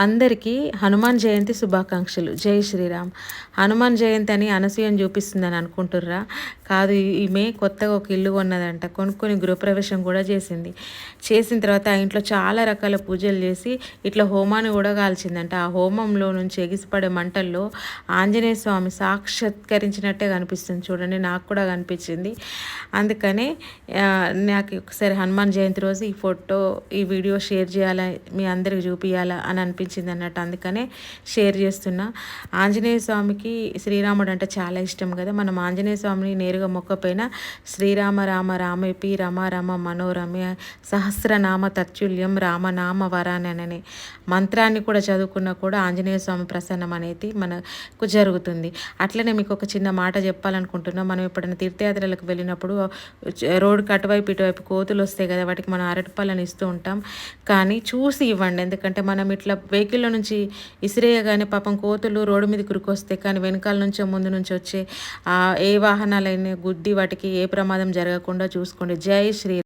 అందరికీ హనుమాన్ జయంతి శుభాకాంక్షలు. జై శ్రీరామ్. హనుమాన్ జయంతి అని అనసూయని చూపిస్తుందని అనుకుంటుర్రా? కాదు, ఈమె కొత్తగా ఒక ఇల్లు కొన్నదంట. కొనుక్కొని గృహప్రవేశం కూడా చేసింది. చేసిన తర్వాత ఆ ఇంట్లో చాలా రకాల పూజలు చేసి ఇట్లా హోమాన్ని కూడా కాల్చిందంట. ఆ హోమంలో నుంచి ఎగిసిపడే మంటల్లో ఆంజనేయ స్వామి సాక్షాత్కరించినట్టే కనిపిస్తుంది చూడండి. నాకు కూడా కనిపించింది. అందుకనే నాకు ఒకసారి హనుమాన్ జయంతి రోజు ఈ ఫోటో, ఈ వీడియో షేర్ చేయాలా, మీ అందరికి చూపించాలా అని అనిపించింది అన్నట్టు. అందుకనే షేర్ చేస్తున్నా. ఆంజనేయ స్వామికి శ్రీరాముడు అంటే చాలా ఇష్టం కదా. మనం ఆంజనేయ స్వామిని నేరుగా మొక్కపోయినా శ్రీరామ రామ రామేపి రమ రమ మనోరమ సహస్రనామ తత్తుల్యం రామనామ వరాని అనే మంత్రాన్ని కూడా చదువుకున్నా కూడా ఆంజనేయ స్వామి ప్రసన్నం అనేది మనకు జరుగుతుంది. అట్లనే మీకు ఒక చిన్న మాట చెప్పాలనుకుంటున్నా. మనం ఎప్పుడైనా తీర్థయాత్రలకు వెళ్ళినప్పుడు రోడ్డుకి అటువైపు ఇటువైపు కోతులు వస్తాయి కదా, వాటికి మనం అరటిపళ్ళని ఇస్తూ ఉంటాం. కానీ చూసి ఇవ్వండి. ఎందుకంటే మనం ఇట్లా వెహికల్లో నుంచి ఇసిరేయగానే పాపం కోతులు రోడ్డు మీద కురుకొస్తాయి. కానీ వెనకాల నుంచో ముందు నుంచి వచ్చే ఏ వాహనాలైనా గుద్ది వాటికి ఏ ప్రమాదం జరగకుండా చూసుకోండి. జై శ్రీ